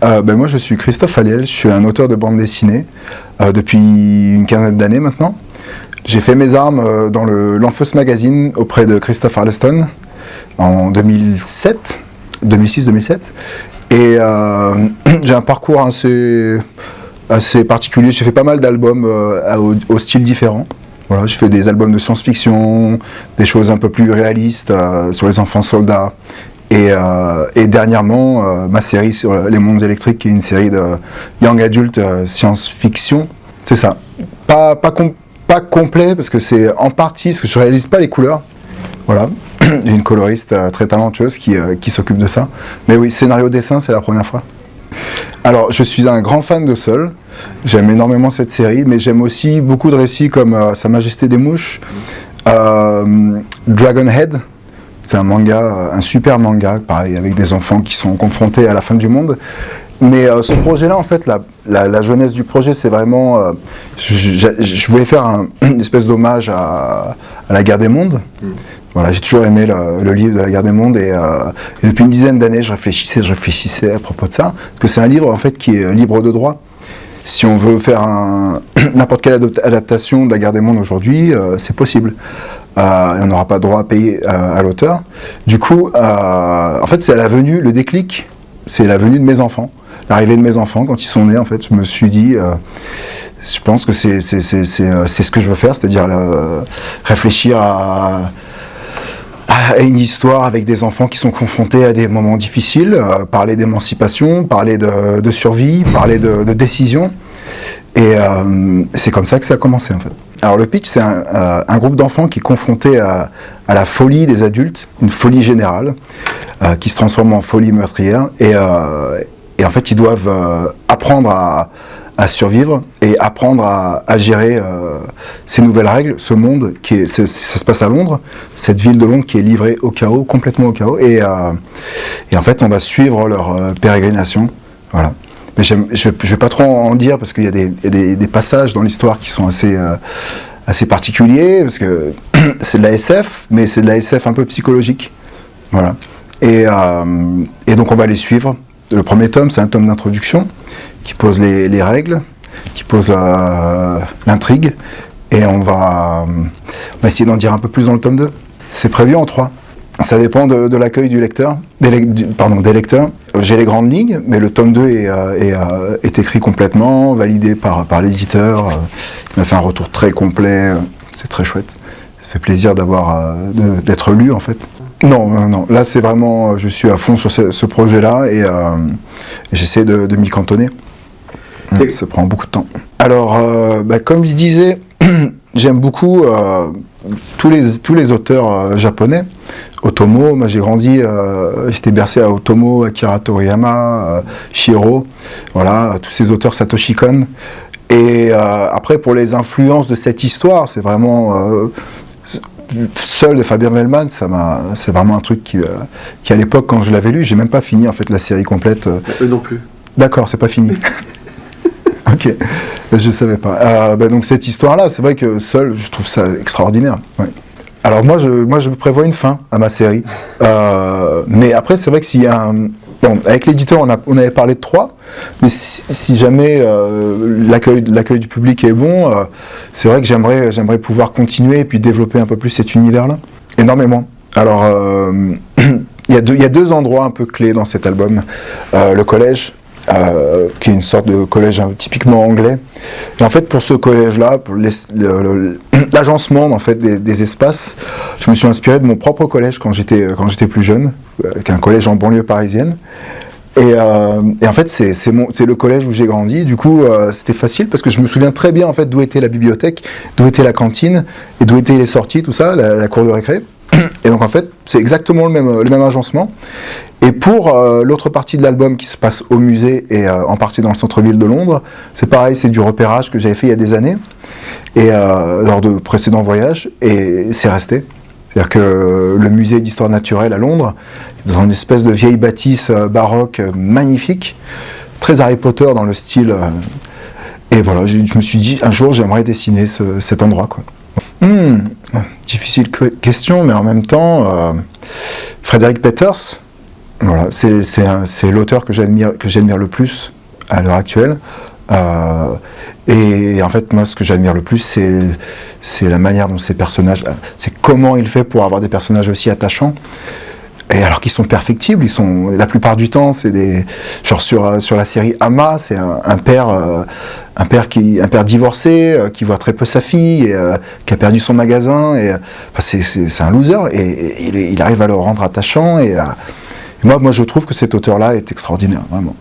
Moi je suis Christophe Aliel, je suis un auteur de bande dessinée depuis une quinzaine d'années maintenant. J'ai fait mes armes dans l'Enfeus Magazine auprès de Christophe Arleston en 2006-2007. Et j'ai un parcours assez particulier, j'ai fait pas mal d'albums au style différent. Voilà, je fais des albums de science-fiction, des choses un peu plus réalistes sur les enfants soldats. Et dernièrement, ma série sur les mondes électriques, qui est une série de young adult science-fiction. C'est ça. Pas complet, parce que c'est en partie, parce que je ne réalise pas les couleurs. Voilà. J'ai une coloriste très talentueuse qui s'occupe de ça. Mais oui, scénario-dessin, c'est la première fois. Alors, je suis un grand fan de Seul. J'aime énormément cette série, mais j'aime aussi beaucoup de récits comme Sa Majesté des Mouches, Dragonhead. C'est un manga, un super manga, pareil, avec des enfants qui sont confrontés à la fin du monde. Mais ce projet-là, en fait, la jeunesse du projet, c'est vraiment... je voulais faire une espèce d'hommage à la guerre des mondes. Voilà, j'ai toujours aimé le livre de la guerre des mondes et depuis une dizaine d'années, je réfléchissais à propos de ça. Parce que c'est un livre, en fait, qui est libre de droit. Si on veut faire n'importe quelle adaptation de la guerre des mondes aujourd'hui, c'est possible. Et on n'aura pas droit à payer à l'auteur. Du coup, en fait, c'est la venue, le déclic, c'est la venue de mes enfants. L'arrivée de mes enfants, quand ils sont nés, en fait, je me suis dit, je pense que c'est ce que je veux faire, c'est-à-dire réfléchir à une histoire avec des enfants qui sont confrontés à des moments difficiles, parler d'émancipation, parler de survie, parler de décision. Et c'est comme ça que ça a commencé, en fait. Alors le pitch, c'est un groupe d'enfants qui est confronté à la folie des adultes, une folie générale, qui se transforme en folie meurtrière. Et en fait, ils doivent apprendre à survivre et apprendre à gérer ces nouvelles règles, ce monde, ça se passe à Londres, cette ville de Londres qui est livrée au chaos, complètement au chaos. Et en fait, on va suivre leur pérégrination. Voilà. Mais je ne vais pas trop en dire parce qu'il y a des passages dans l'histoire qui sont assez particuliers, parce que c'est de la SF, mais c'est de la SF un peu psychologique. Voilà. Et donc on va les suivre. Le premier tome, c'est un tome d'introduction qui pose les règles, qui pose l'intrigue, et on va essayer d'en dire un peu plus dans le tome 2. C'est prévu en 3. Ça dépend de l'accueil des lecteurs. J'ai les grandes lignes, mais le tome 2 est écrit complètement, validé par l'éditeur. Il m'a fait un retour très complet, c'est très chouette. Ça fait plaisir d'être lu, en fait. Non. Là, c'est vraiment, je suis à fond sur ce projet-là et j'essaie de m'y cantonner. Ça prend beaucoup de temps. Alors, comme je disais, j'aime beaucoup tous les auteurs japonais. Otomo, moi j'ai grandi, j'étais bercé à Otomo, Akira Toriyama, Shiro, voilà, tous ces auteurs, Satoshi Kon. Et après, pour les influences de cette histoire, c'est vraiment... Seul de Fabien Wellman, c'est vraiment un truc qui à l'époque, quand je l'avais lu, j'ai même pas fini en fait la série complète. Eux non plus. D'accord, c'est pas fini. Ok, je savais pas. Donc cette histoire-là, c'est vrai que Seul, je trouve ça extraordinaire. Ouais. Alors moi, je prévois une fin à ma série. Mais après, c'est vrai que s'il y a Bon, avec l'éditeur, on avait parlé de 3, mais si jamais l'accueil du public est bon, c'est vrai que j'aimerais pouvoir continuer et puis développer un peu plus cet univers-là. Énormément. Alors, il y a deux endroits un peu clés dans cet album. Le collège, qui est une sorte de collège typiquement anglais. Et en fait, pour ce collège-là, pour l'agencement en fait, des espaces, je me suis inspiré de mon propre collège quand j'étais plus jeune, qui est un collège en banlieue parisienne. Et en fait, c'est le collège où j'ai grandi. Du coup, c'était facile parce que je me souviens très bien en fait, d'où était la bibliothèque, d'où était la cantine, et d'où étaient les sorties, tout ça, la cour de récré. Et donc en fait, c'est exactement le même agencement. Et pour l'autre partie de l'album qui se passe au musée et en partie dans le centre-ville de Londres, c'est pareil, c'est du repérage que j'avais fait il y a des années, et lors de précédents voyages, et c'est resté. C'est-à-dire que le musée d'histoire naturelle à Londres, dans une espèce de vieille bâtisse baroque magnifique, très Harry Potter dans le style. Et voilà, je me suis dit, un jour j'aimerais dessiner cet endroit, quoi. Difficile question, mais en même temps, Frédéric Peters, Voilà, c'est l'auteur que j'admire le plus à l'heure actuelle. Et en fait, moi, ce que j'admire le plus, c'est la manière dont ces personnages, c'est comment il fait pour avoir des personnages aussi attachants. Et alors qu'ils sont perfectibles, la plupart du temps, c'est genre sur la série Ama, c'est un père divorcé, qui voit très peu sa fille, et, qui a perdu son magasin, et c'est un loser, et il arrive à le rendre attachant, et moi je trouve que cet auteur-là est extraordinaire, vraiment.